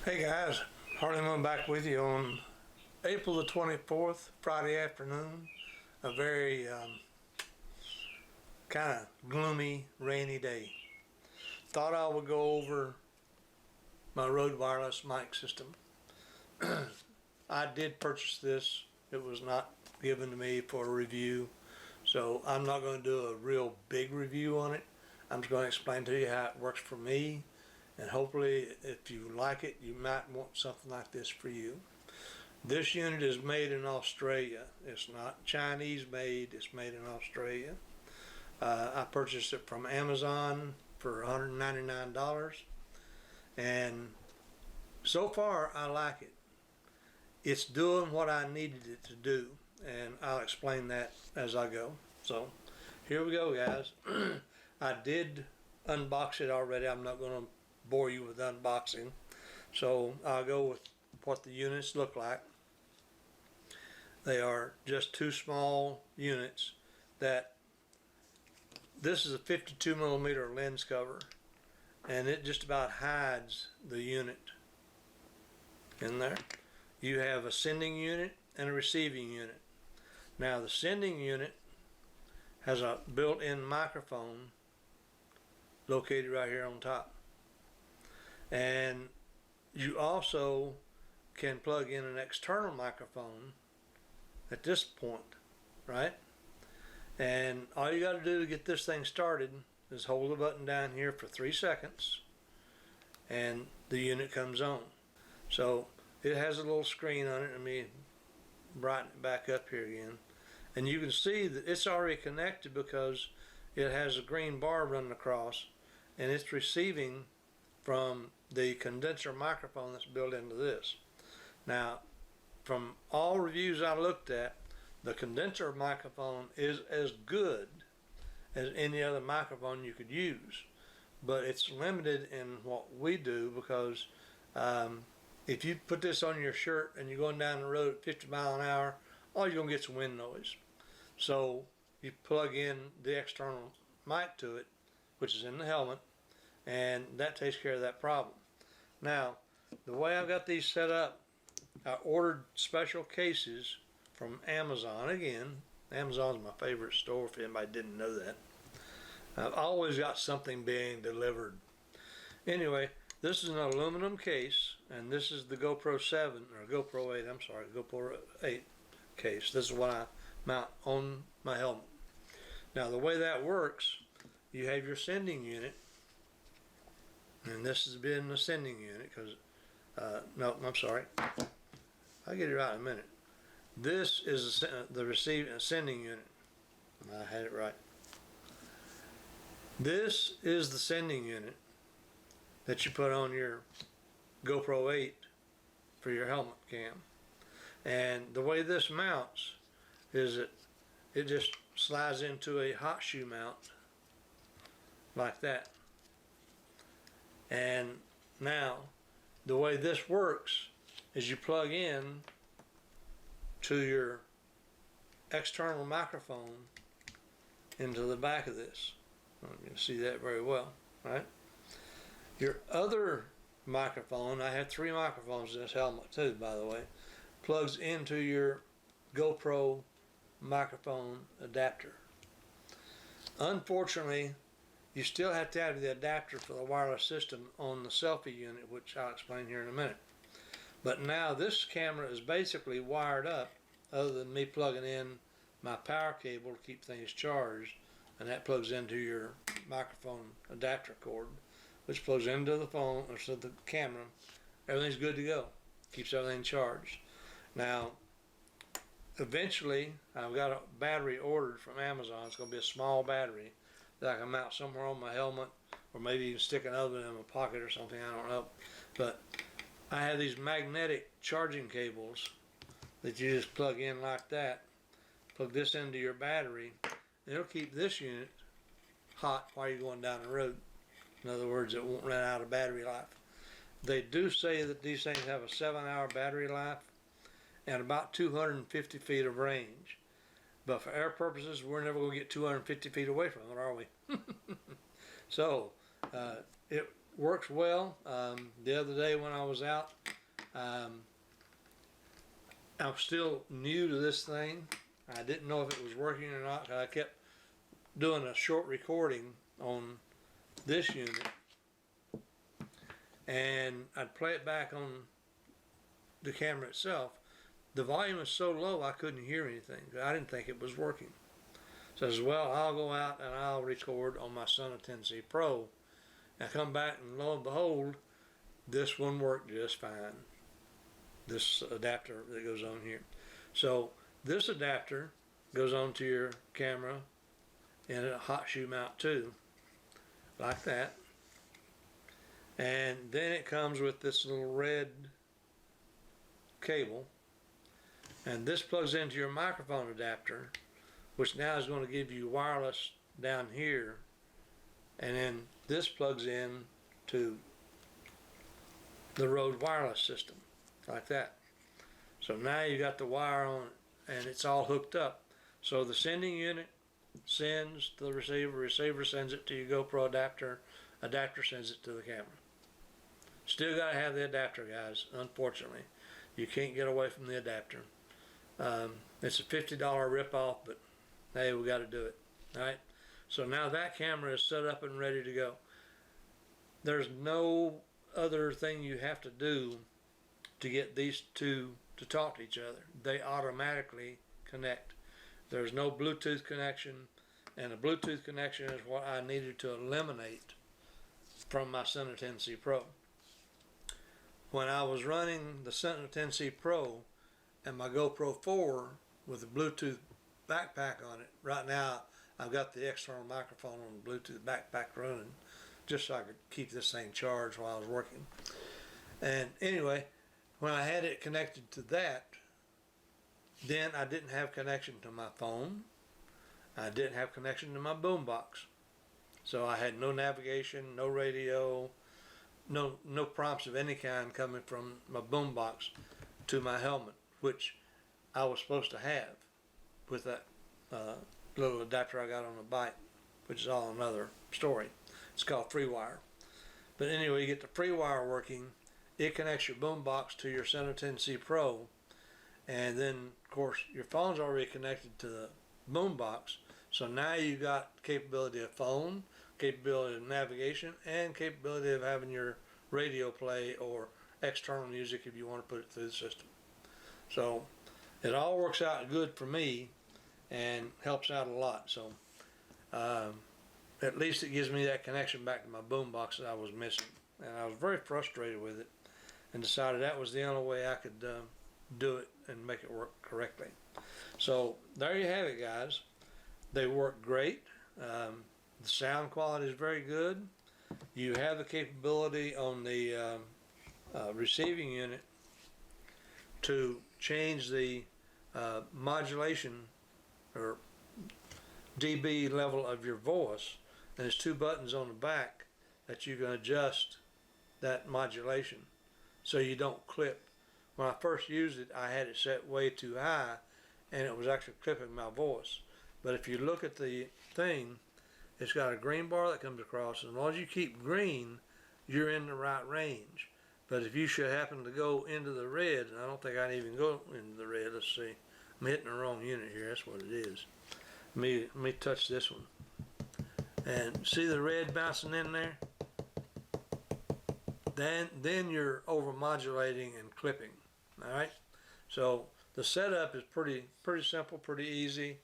Hey guys, Harley back with you on April the 24th, Friday afternoon. A very kind of gloomy, rainy day. Thought I would go over my Rode wireless mic system. I did purchase this. It was not given to me for a review, so I'm not going to do a real big review on it. I'm just going to explain to you how it works for me. And hopefully, if you like it, you might want something like this for you. This unit is made in Australia. It's not Chinese made, it's made in Australia. I purchased it from Amazon for $199. And so far, I like it. It's doing what I needed it to do. And I'll explain that as I go. So, here we go, guys. I did unbox it already. I'm not going to bore you with unboxing, so I'll go with what the units look like. They are just two small units. This is a 52 millimeter lens cover, and it just about hides the unit in there. You have a sending unit and a receiving unit. Now the sending unit has a built-in microphone located right here on top. And you also can plug in an external microphone at this point, right? And all you got to do to get this thing started is hold the button down here for 3 seconds and the unit comes on. So it has a little screen on it. Let me brighten it back up here again. And you can see that it's already connected because it has a green bar running across, and it's receiving from the condenser microphone that's built into this. Now, from all reviews I looked at, the condenser microphone is as good as any other microphone you could use, but it's limited in what we do because if you put this on your shirt and you're going down the road at 50 miles an hour, all you're going to get is wind noise. So you plug in the external mic to it, which is in the helmet, and that takes care of that problem. Now, the way I've got these set up, I ordered special cases from Amazon. Again, Amazon's my favorite store, if anybody didn't know that. I've always got something being delivered. Anyway, this is an aluminum case, and this is the GoPro 7, or GoPro 8, I'm sorry, GoPro 8 case. This is what I mount on my helmet. Now, the way that works, you have your sending unit, and this has been the sending unit because, no, I'm sorry. I'll get it right in a minute. This is the receiving sending unit. I had it right. This is the sending unit that you put on your GoPro 8 for your helmet cam. And the way this mounts is it just slides into a hot shoe mount like that. And now the way this works is you plug in to your external microphone into the back of this. You can see that very well, right? Your other microphone, I have 3 microphones in this helmet too, by the way, plugs into your GoPro microphone adapter. Unfortunately, you still have to have the adapter for the wireless system on the selfie unit, which I'll explain here in a minute. But now this camera is basically wired up, other than me plugging in my power cable to keep things charged, and that plugs into your microphone adapter cord, which plugs into the phone, or so the camera. Everything's good to go. Keeps everything charged. Now, eventually, I've got a battery ordered from Amazon. It's going to be a small battery that I can mount somewhere on my helmet, or maybe even stick another in my pocket or something, I don't know. But I have these magnetic charging cables that you just plug in like that. Plug this into your battery, and it'll keep this unit hot while you're going down the road. In other words, it won't run out of battery life. They do say that these things have a 7-hour battery life and about 250 feet of range. But for air purposes, we're never going to get 250 feet away from it, are we? So, works well. The other day when I was out, I'm still new to this thing. I didn't know if it was working or not. I kept doing a short recording on this unit, and I'd play it back on the camera itself. The volume was so low I couldn't hear anything. I didn't think it was working. So I said, well, I'll go out and I'll record on my Sena 10C Pro. I come back and lo and behold, this one worked just fine. This adapter that goes on here. So this adapter goes onto your camera in a hot shoe mount too, like that. And then it comes with this little red cable, and this plugs into your microphone adapter, which now is going to give you wireless down here, and then this plugs in to the Rode wireless system, like that. So now you got the wire on it, and it's all hooked up. So the sending unit sends to the receiver sends it to your GoPro adapter sends it to the camera. Still got to have the adapter, guys. Unfortunately, you can't get away from the adapter. It's a $50 ripoff, but hey, we got to do it. All right. So now that camera is set up and ready to go. There's no other thing you have to do to get these two to talk to each other. They automatically connect. There's no Bluetooth connection, and a Bluetooth connection is what I needed to eliminate from my Sena 10C Pro. When I was running the Sena 10C Pro and my GoPro 4 with a Bluetooth backpack on it, right now I've got the external microphone on the Bluetooth backpack running just so I could keep this thing charged while I was working. And anyway, when I had it connected to that, then I didn't have connection to my phone. I didn't have connection to my boombox. So I had no navigation, no radio, no prompts of any kind coming from my boombox to my helmet, which I was supposed to have with that little adapter I got on the bike, which is all another story. It's called Freewire. But anyway, you get the Freewire working. It connects your boombox to your Sena 10C Pro, and then of course your phone's already connected to the boombox. So now you got capability of phone, capability of navigation, and capability of having your radio play or external music if you want to put it through the system. So it all works out good for me and helps out a lot. So at least it gives me that connection back to my boombox that I was missing. And I was very frustrated with it and decided that was the only way I could do it and make it work correctly. So there you have it, guys. They work great. The sound quality is very good. You have the capability on the receiving unit to change the modulation or dB level of your voice. And there's two buttons on the back that you can adjust that modulation so you don't clip. When I first used it, I had it set way too high and it was actually clipping my voice. But if you look at the thing, it's got a green bar that comes across. As long as you keep green, you're in the right range. But if you should happen to go into the red, and I don't think I'd even go into the red, let's see. I'm hitting the wrong unit here, that's what it is. Let me touch this one. And see the red bouncing in there? Then you're over modulating and clipping. All right? So the setup is pretty simple, pretty easy,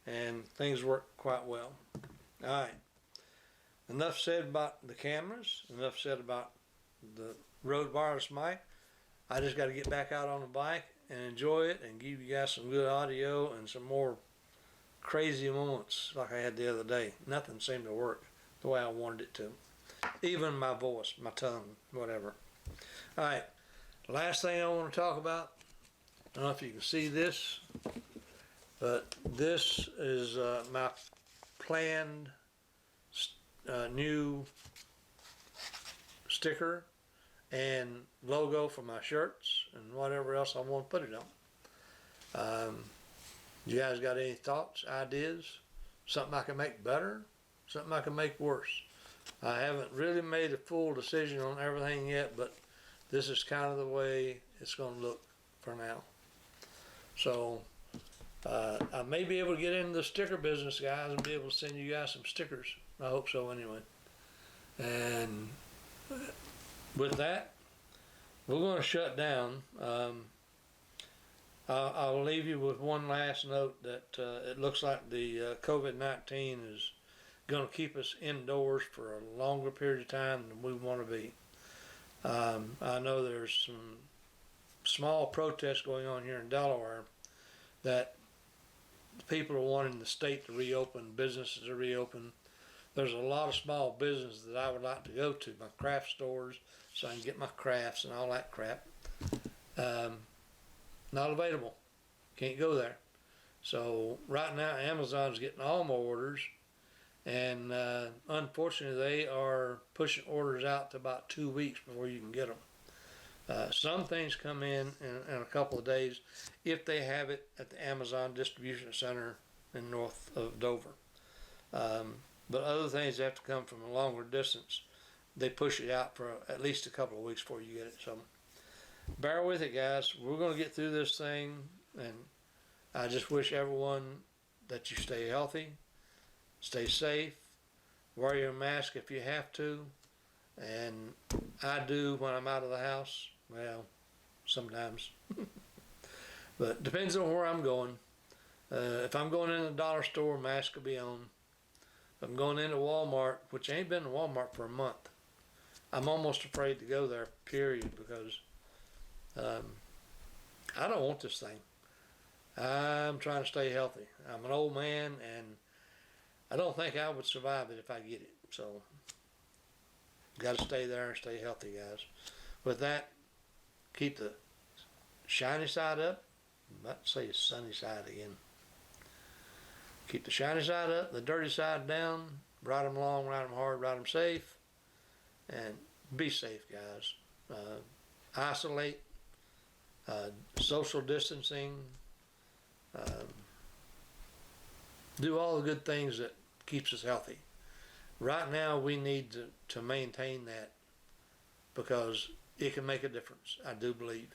and things work quite well. All right. Enough said about the cameras, enough said about the Rode wireless mic. I just got to get back out on the bike and enjoy it and give you guys some good audio and some more crazy moments like I had the other day. Nothing seemed to work the way I wanted it to. Even my voice, my tongue, whatever. All right. Last thing I want to talk about, I don't know if you can see this, but this is my planned new sticker and logo for my shirts and whatever else I want to put it on. You guys got any thoughts, ideas? Something I can make better? Something I can make worse? I haven't really made a full decision on everything yet, but this is kind of the way it's going to look for now. So I may be able to get into the sticker business, guys, and be able to send you guys some stickers. I hope so anyway. And with that, we're going to shut down. I'll leave you with one last note that it looks like the COVID-19 is going to keep us indoors for a longer period of time than we want to be. I know there's some small protests going on here in Delaware that people are wanting the state to reopen, businesses to reopen. There's a lot of small businesses that I would like to go to, my craft stores, so I can get my crafts and all that crap. Not available. Can't go there. So right now Amazon's getting all my orders, and unfortunately they are pushing orders out to about 2 weeks before you can get them. Some things come in a couple of days if they have it at the Amazon distribution center in north of Dover. But other things have to come from a longer distance. They push it out for at least a couple of weeks before you get it. So bear with it, guys. We're going to get through this thing, and I just wish everyone that you stay healthy, stay safe, wear your mask if you have to, and I do when I'm out of the house. Well, sometimes. But depends on where I'm going. If I'm going in the dollar store, mask will be on. If I'm going into Walmart, which I ain't been to Walmart for a month, I'm almost afraid to go there, period, because I don't want this thing. I'm trying to stay healthy. I'm an old man, and I don't think I would survive it if I get it. So, got to stay there and stay healthy, guys. With that, keep the shiny side up. I'm about to say the sunny side again. Keep the shiny side up, the dirty side down. Ride them long, ride them hard, ride them safe. And be safe, guys. Isolate. Social distancing. Do all the good things that keeps us healthy. Right now, we need to maintain that because it can make a difference, I do believe.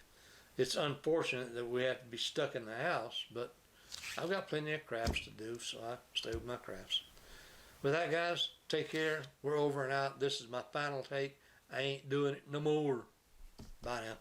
It's unfortunate that we have to be stuck in the house, but I've got plenty of crafts to do, so I stay with my crafts. With that, guys, take care. We're over and out. This is my final take. I ain't doing it no more. Bye now.